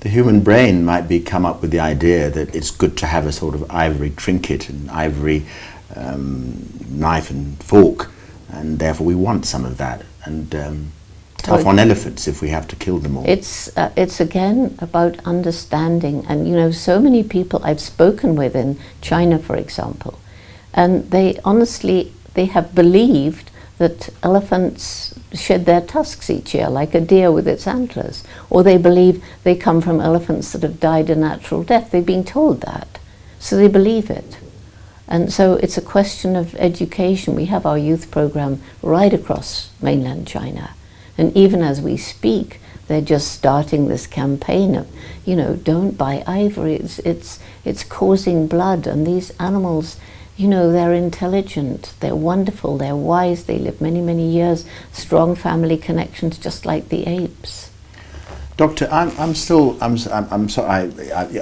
The human brain might be come up with the idea that it's good to have a sort of ivory trinket and ivory knife and fork, and therefore we want some of that, and tough on elephants if we have to kill them all. It's again about understanding, and you know, so many people I've spoken with in China, for example, and they honestly, they have believed that elephants shed their tusks each year like a deer with its antlers, or they believe they come from elephants that have died a natural death. They've been told that, so they believe it. And so it's a question of education. We have our youth program right across mainland China, and even as we speak, they're just starting this campaign of, you know, don't buy ivory, it's causing blood, and these animals, you know, they're intelligent, they're wonderful, they're wise, they live many, many years, strong family connections, just like the apes. Doctor, I'm sorry,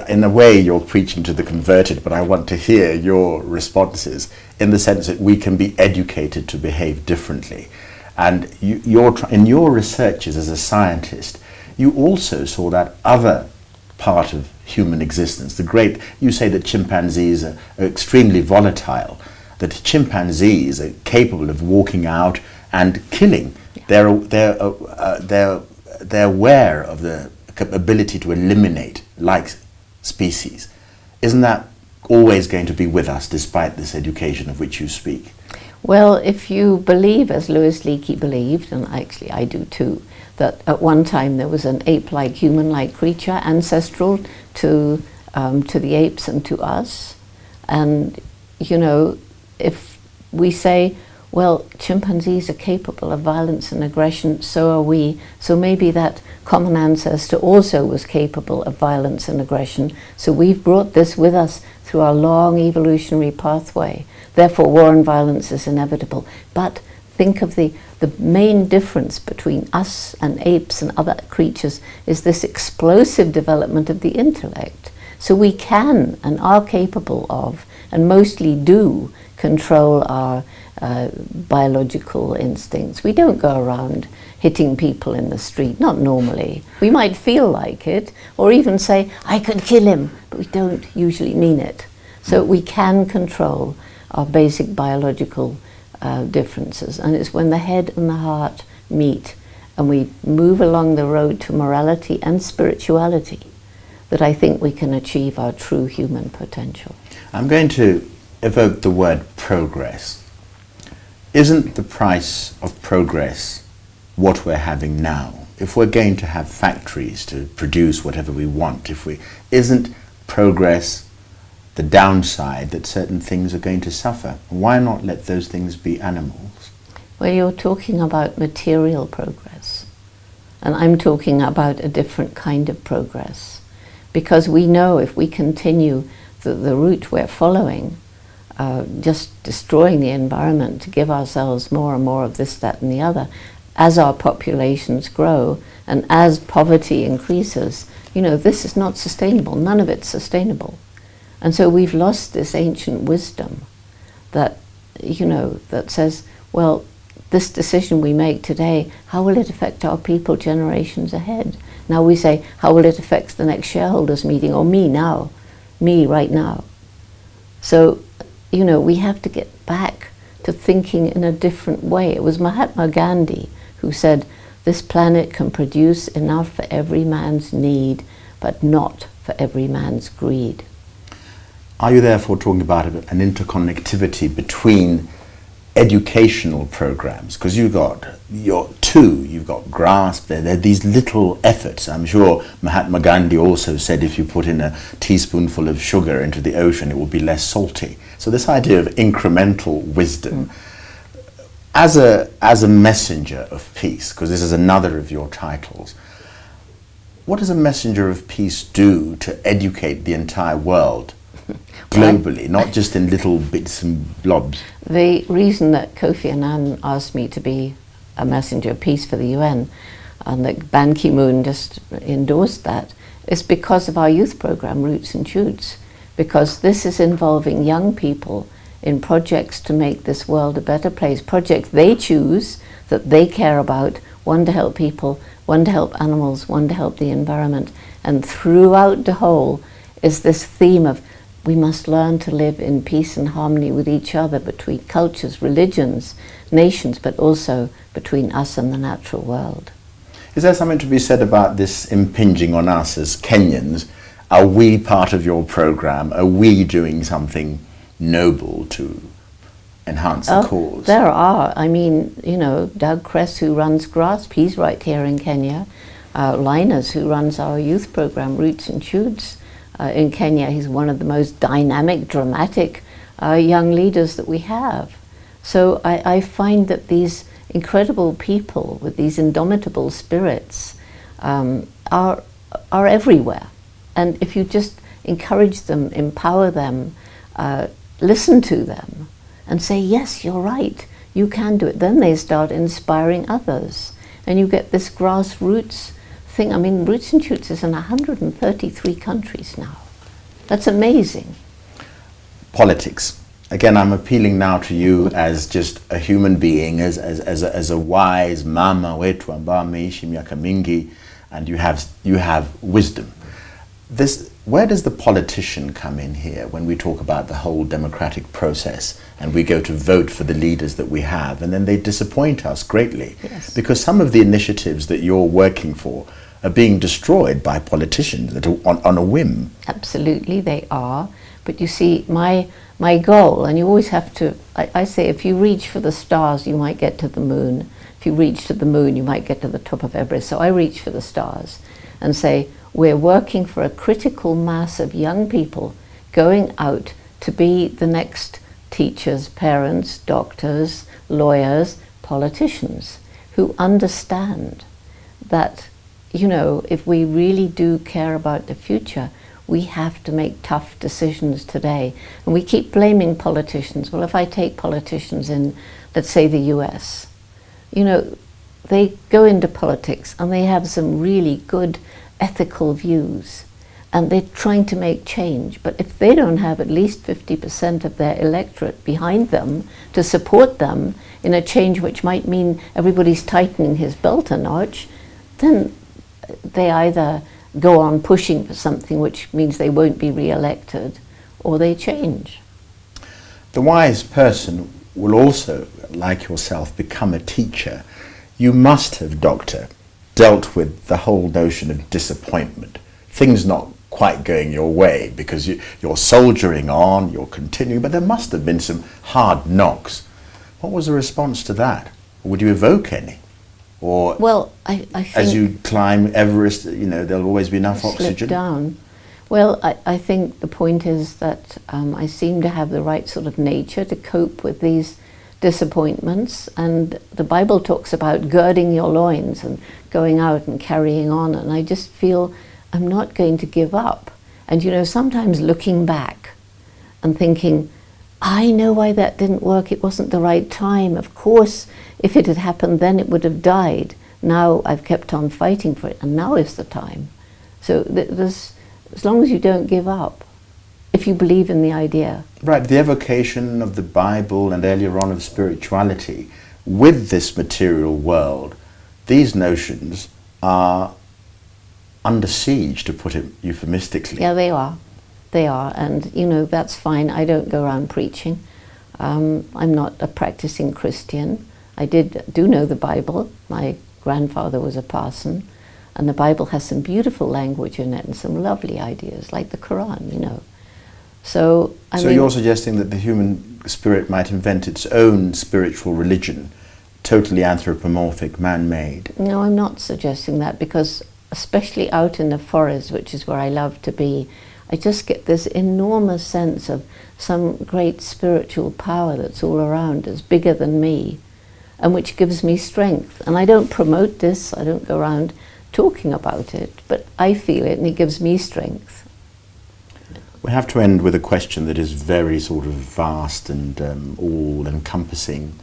in a way you're preaching to the converted, but I want to hear your responses in the sense that we can be educated to behave differently. And in your researches as a scientist, you also saw that other part of human existence. You say that chimpanzees are extremely volatile, that chimpanzees are capable of walking out and killing. Yeah. They're aware of the ability to eliminate like species. Isn't that always going to be with us despite this education of which you speak? Well, if you believe, as Louis Leakey believed, and actually I do too, that at one time there was an ape-like, human-like creature ancestral to the apes and to us. And, you know, if we say, well, chimpanzees are capable of violence and aggression, so are we. So maybe that common ancestor also was capable of violence and aggression. So we've brought this with us through our long evolutionary pathway. Therefore, war and violence is inevitable. But think of the main difference between us and apes and other creatures is this explosive development of the intellect. So we can and are capable of, and mostly do, control our biological instincts. We don't go around hitting people in the street, not normally. We might feel like it, or even say, I could kill him, but we don't usually mean it. So we can control our basic biological differences, and it's when the head and the heart meet and we move along the road to morality and spirituality that I think we can achieve our true human potential. I'm going to evoke the word progress. Isn't the price of progress what we're having now? If we're going to have factories to produce whatever we want, isn't progress the downside that certain things are going to suffer? Why not let those things be animals? Well, you're talking about material progress, and I'm talking about a different kind of progress, because we know if we continue the route we're following, just destroying the environment to give ourselves more and more of this, that and the other, as our populations grow and as poverty increases, you know, this is not sustainable. None of it's sustainable. And so we've lost this ancient wisdom that, you know, that says, well, this decision we make today, how will it affect our people generations ahead? Now we say, how will it affect the next shareholders meeting, or me now, me right now? So, you know, we have to get back to thinking in a different way. It was Mahatma Gandhi who said, this planet can produce enough for every man's need, but not for every man's greed. Are you therefore talking about an interconnectivity between educational programs? Because you've got GRASP, there are these little efforts. I'm sure Mahatma Gandhi also said if you put in a teaspoonful of sugar into the ocean, it will be less salty. So this idea of incremental wisdom, as a messenger of peace, because this is another of your titles, what does a messenger of peace do to educate the entire world globally, not just in little bits and blobs? The reason that Kofi Annan asked me to be a messenger of peace for the UN, and that Ban Ki-moon just endorsed that, is because of our youth program, Roots and Shoots, because this is involving young people in projects to make this world a better place, projects they choose, that they care about, one to help people, one to help animals, one to help the environment. And throughout the whole is this theme of we must learn to live in peace and harmony with each other, between cultures, religions, nations, but also between us and the natural world. Is there something to be said about this impinging on us as Kenyans? Are we part of your program? Are we doing something noble to enhance the cause? There are. I mean, you know, Doug Kress, who runs GRASP, he's right here in Kenya. Linus, who runs our youth program, Roots and Shoots, in Kenya, he's one of the most dynamic, dramatic young leaders that we have. So I find that these incredible people with these indomitable spirits are everywhere. And if you just encourage them, empower them, listen to them, and say, yes, you're right, you can do it, then they start inspiring others. And you get this grassroots thing. I mean, Roots and Shoots is in 133 countries now. That's amazing. Politics. Again, I'm appealing now to you as just a human being, as a wise mama wetu ambao ameishi miaka mingi, and you have wisdom. Where does the politician come in here when we talk about the whole democratic process and we go to vote for the leaders that we have, and then they disappoint us greatly? Yes. Because some of the initiatives that you're working for are being destroyed by politicians that are on a whim. Absolutely, they are. But you see, my goal, and you always have to, I say, if you reach for the stars, you might get to the moon. If you reach to the moon, you might get to the top of Everest. So I reach for the stars and say, we're working for a critical mass of young people going out to be the next teachers, parents, doctors, lawyers, politicians, who understand that, you know, if we really do care about the future, we have to make tough decisions today. And we keep blaming politicians. Well, if I take politicians in, let's say, the US, you know, they go into politics and they have some really good ethical views, and they're trying to make change. But if they don't have at least 50% of their electorate behind them to support them in a change which might mean everybody's tightening his belt a notch, then they either go on pushing for something which means they won't be re-elected, or they change. The wise person will also, like yourself, become a teacher. You must have, Doctor, dealt with the whole notion of disappointment, things not quite going your way, because you're soldiering on, you're continuing, but there must have been some hard knocks. What was the response to that? Would you evoke any? Or, well, I think as you climb Everest, you know, there'll always be enough oxygen? Slip down. Well, I think the point is that I seem to have the right sort of nature to cope with these disappointments, and the Bible talks about girding your loins and going out and carrying on, and I just feel I'm not going to give up. And you know, sometimes looking back and thinking, I know why that didn't work, it wasn't the right time. Of course, if it had happened then it would have died. Now I've kept on fighting for it, and now is the time. So there's, as long as you don't give up, if you believe in the idea. Right, the evocation of the Bible and earlier on of spirituality with this material world, these notions are under siege, to put it euphemistically. Yeah, they are. They are, and you know, that's fine. I don't go around preaching. I'm not a practicing Christian. I do know the Bible. My grandfather was a parson, and the Bible has some beautiful language in it and some lovely ideas, like the Quran, you know. So I mean, you're suggesting that the human spirit might invent its own spiritual religion, totally anthropomorphic, man-made? No, I'm not suggesting that, because especially out in the forest, which is where I love to be, I just get this enormous sense of some great spiritual power that's all around, is bigger than me, and which gives me strength. And I don't promote this, I don't go around talking about it, but I feel it and it gives me strength. We have to end with a question that is very sort of vast and all-encompassing.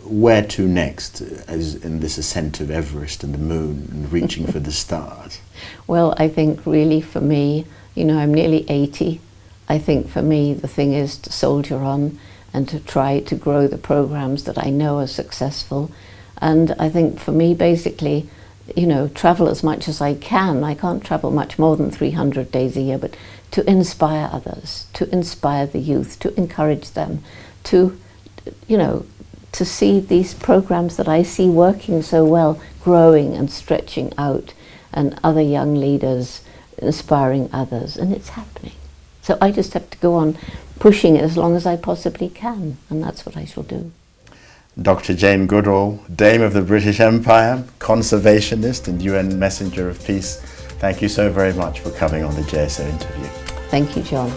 Where to next, as in this ascent of Everest and the moon and reaching for the stars? Well, I think really for me, you know, I'm nearly 80. I think for me the thing is to soldier on and to try to grow the programs that I know are successful. And I think for me, basically, you know, travel as much as I can. I can't travel much more than 300 days a year, but to inspire others, to inspire the youth, to encourage them, to, you know, to see these programs that I see working so well, growing and stretching out, and other young leaders inspiring others, and it's happening. So I just have to go on pushing it as long as I possibly can, and that's what I shall do. Dr. Jane Goodall, Dame of the British Empire, conservationist and UN Messenger of Peace, thank you so very much for coming on the JSO interview. Thank you, John.